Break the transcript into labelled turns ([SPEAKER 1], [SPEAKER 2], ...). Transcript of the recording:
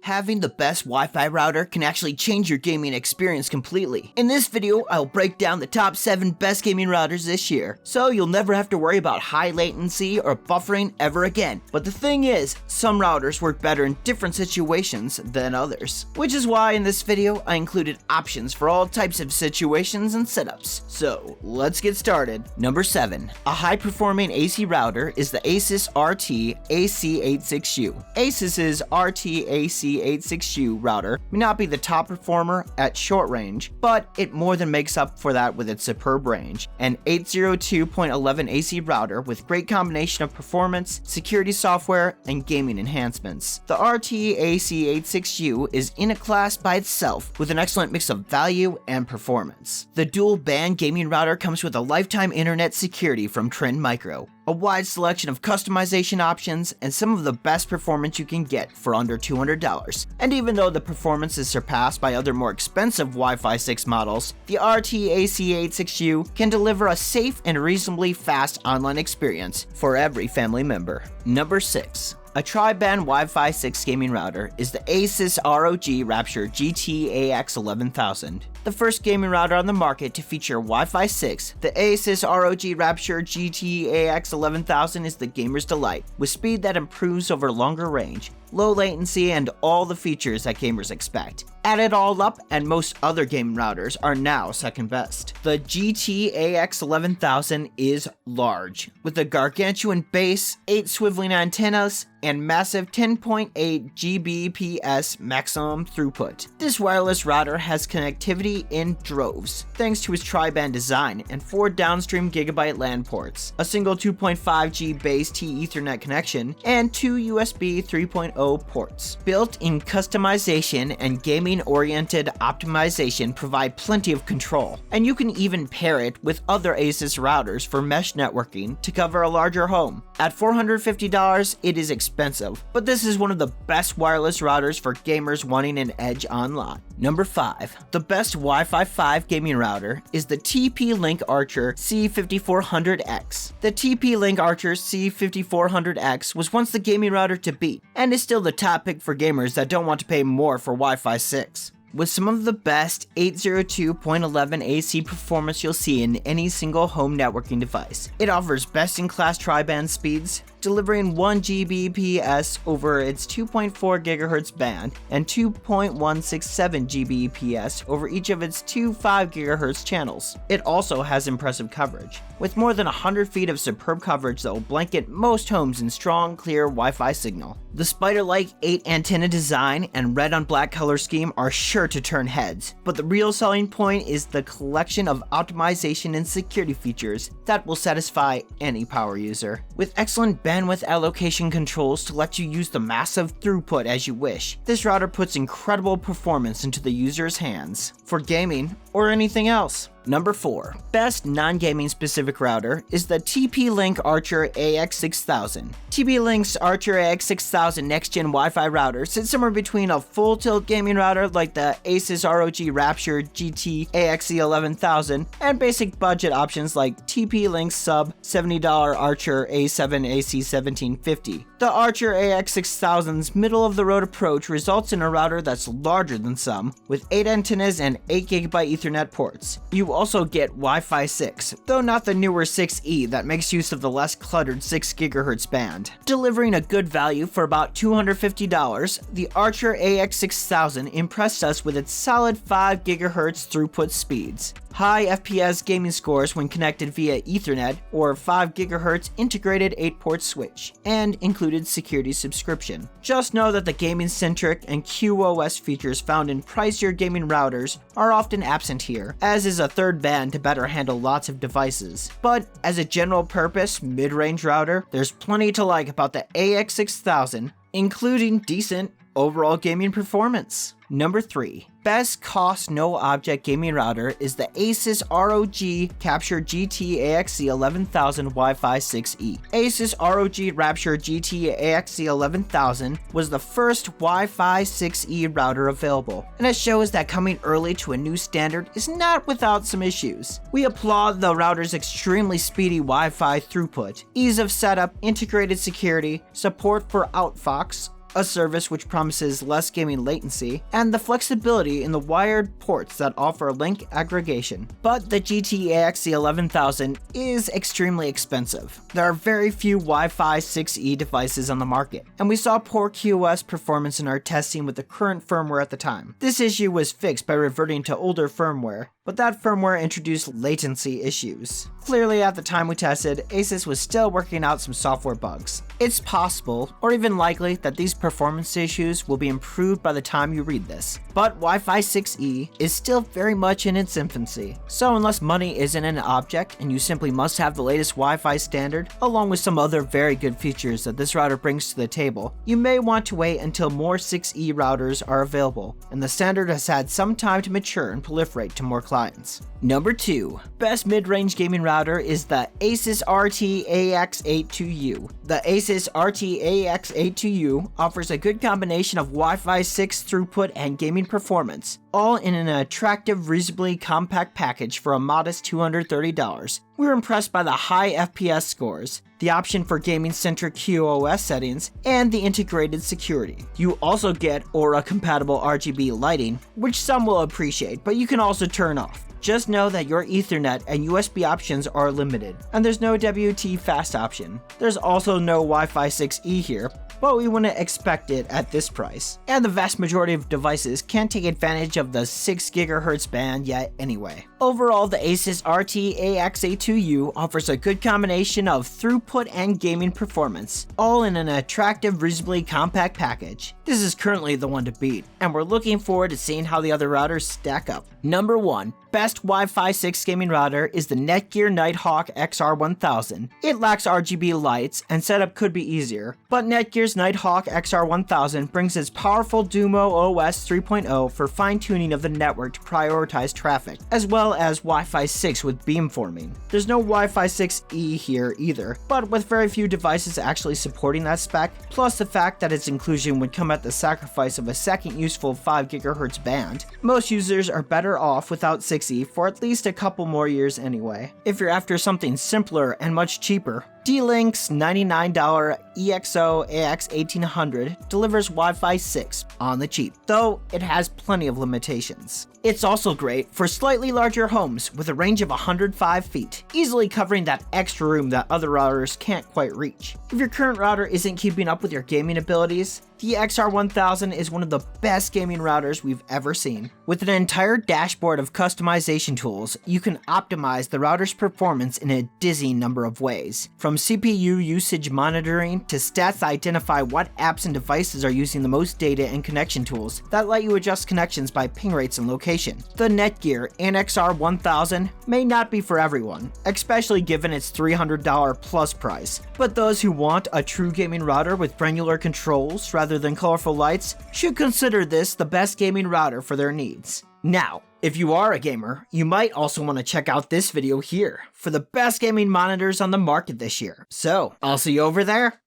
[SPEAKER 1] Having the best Wi-Fi router can actually change your gaming experience completely. In this video, I'll break down the top 7 best gaming routers this year, so you'll never have to worry about high latency or buffering ever again. But the thing is, some routers work better in different situations than others. Which is why in this video, I included options for all types of situations and setups. So, let's get started. Number 7. A high-performing AC router is the Asus RT AC86U. Asus's RT AC86U router may not be the top performer at short range, but it more than makes up for that with its superb range. An 802.11 AC router with great combination of performance, security software, and gaming enhancements. The RT AC86U is in a class by itself with an excellent mix of value and performance. The dual band gaming router comes with a lifetime internet security from Trend Micro, a wide selection of customization options, and some of the best performance you can get for under $200. And even though the performance is surpassed by other more expensive Wi-Fi 6 models, the RT AC86U can deliver a safe and reasonably fast online experience for every family member. Number 6. A tri-band Wi-Fi 6 gaming router is the Asus ROG Rapture GT-AX11000. The first gaming router on the market to feature Wi-Fi 6, the Asus ROG Rapture GT-AX11000 is the gamer's delight, with speed that improves over longer range, low latency, and all the features that gamers expect. Add it all up, and most other gaming routers are now second best. The GT-AX11000 is large, with a gargantuan base, 8 swiveling antennas, and massive 10.8 Gbps maximum throughput. This wireless router has connectivity in droves, thanks to its tri-band design and 4 downstream Gigabit LAN ports, a single 2.5G base T Ethernet connection, and 2 USB 3.0 ports. Built-in customization and gaming-oriented optimization provide plenty of control, and you can even pair it with other Asus routers for mesh networking to cover a larger home. At $450, it is expensive, but this is one of the best wireless routers for gamers wanting an edge online. Number 5. The best Wi-Fi 5 gaming router is the TP-Link Archer C5400X. The TP-Link Archer C5400X was once the gaming router to beat, and is still the top pick for gamers that don't want to pay more for Wi-Fi 6. With some of the best 802.11 AC performance you'll see in any single home networking device. It offers best-in-class tri-band speeds, delivering 1 Gbps over its 2.4 GHz band and 2.167 Gbps over each of its two 5 GHz channels. It also has impressive coverage, with more than 100 feet of superb coverage that will blanket most homes in strong, clear Wi-Fi signal. The spider-like 8 antenna design and red on black color scheme are sure to turn heads, but the real selling point is the collection of optimization and security features that will satisfy any power user. With excellent bandwidth allocation controls to let you use the massive throughput as you wish, this router puts incredible performance into the user's hands for gaming or anything else. Number 4. Best non-gaming specific router is the TP-Link Archer AX6000. TP-Link's Archer AX6000 next-gen Wi-Fi router sits somewhere between a full-tilt gaming router like the Asus ROG Rapture GT AXE11000 and basic budget options like TP-Link's sub $70 Archer A7 AC1750. The Archer AX6000's middle-of-the-road approach results in a router that's larger than some, with 8 antennas and 8 Gigabit Ethernet ports. You also get Wi-Fi 6, though not the newer 6E that makes use of the less cluttered 6 GHz band. Delivering a good value for about $250, the Archer AX6000 impressed us with its solid 5 GHz throughput speeds, high FPS gaming scores when connected via Ethernet or 5 GHz integrated 8-port switch, and included security subscription. Just know that the gaming-centric and QoS features found in pricier gaming routers are often absent here, as is a third band to better handle lots of devices. But as a general purpose mid-range router, there's plenty to like about the AX6000, including decent overall gaming performance. Number 3. Best cost no object gaming router is the Asus ROG Capture GT AXE11000 Wi-Fi 6E. Asus ROG Rapture GT AXE11000 was the first Wi-Fi 6E router available, and it shows that coming early to a new standard is not without some issues. We applaud the router's extremely speedy Wi-Fi throughput, ease of setup, integrated security, support for Outfox, a service which promises less gaming latency, and the flexibility in the wired ports that offer link aggregation. But the GT AXE 11000 is extremely expensive. There are very few Wi-Fi 6E devices on the market, and we saw poor QoS performance in our testing with the current firmware at the time. This issue was fixed by reverting to older firmware, but that firmware introduced latency issues. Clearly, at the time we tested, Asus was still working out some software bugs. It's possible, or even likely, that these performance issues will be improved by the time you read this, but Wi-Fi 6E is still very much in its infancy. So unless money isn't an object and you simply must have the latest Wi-Fi standard, along with some other very good features that this router brings to the table, you may want to wait until more 6E routers are available, and the standard has had some time to mature and proliferate to more clients. Number 2. Best mid-range gaming router is the Asus RT-AX82U. The Asus RT-AX82U offers a good combination of Wi-Fi 6 throughput and gaming performance, all in an attractive, reasonably compact package for a modest $230. We were impressed by the high FPS scores, the option for gaming-centric QoS settings, and the integrated security. You also get Aura-compatible RGB lighting, which some will appreciate, but you can also turn off. Just know that your Ethernet and USB options are limited, and there's no WT fast option. There's also no Wi-Fi 6E here, but we wouldn't expect it at this price. And the vast majority of devices can't take advantage of the 6 GHz band yet anyway. Overall, the Asus RT-AX82U offers a good combination of throughput and gaming performance, all in an attractive, reasonably compact package. This is currently the one to beat, and we're looking forward to seeing how the other routers stack up. Number 1. Best Wi-Fi 6 gaming router is the Netgear Nighthawk XR1000. It lacks RGB lights, and setup could be easier, but Netgear's Nighthawk XR1000 brings its powerful Dumo OS 3.0 for fine-tuning of the network to prioritize traffic, as well as Wi-Fi 6 with beamforming. There's no Wi-Fi 6E here either, but with very few devices actually supporting that spec, plus the fact that its inclusion would come at the sacrifice of a second useful 5 GHz band, most users are better off without 6E for at least a couple more years anyway. If you're after something simpler and much cheaper, D-Link's $99 EXO AX1800 delivers Wi-Fi 6 on the cheap, though it has plenty of limitations. It's also great for slightly larger homes with a range of 105 feet, easily covering that extra room that other routers can't quite reach. If your current router isn't keeping up with your gaming abilities, the XR1000 is one of the best gaming routers we've ever seen. With an entire dashboard of customization tools, you can optimize the router's performance in a dizzying number of ways. From CPU usage monitoring to stats that identify what apps and devices are using the most data and connection tools that let you adjust connections by ping rates and location. The Netgear NXR1000 may not be for everyone, especially given its $300 plus price, but those who want a true gaming router with granular controls rather than colorful lights should consider this the best gaming router for their needs. Now, if you are a gamer, you might also want to check out this video here for the best gaming monitors on the market this year. So, I'll see you over there.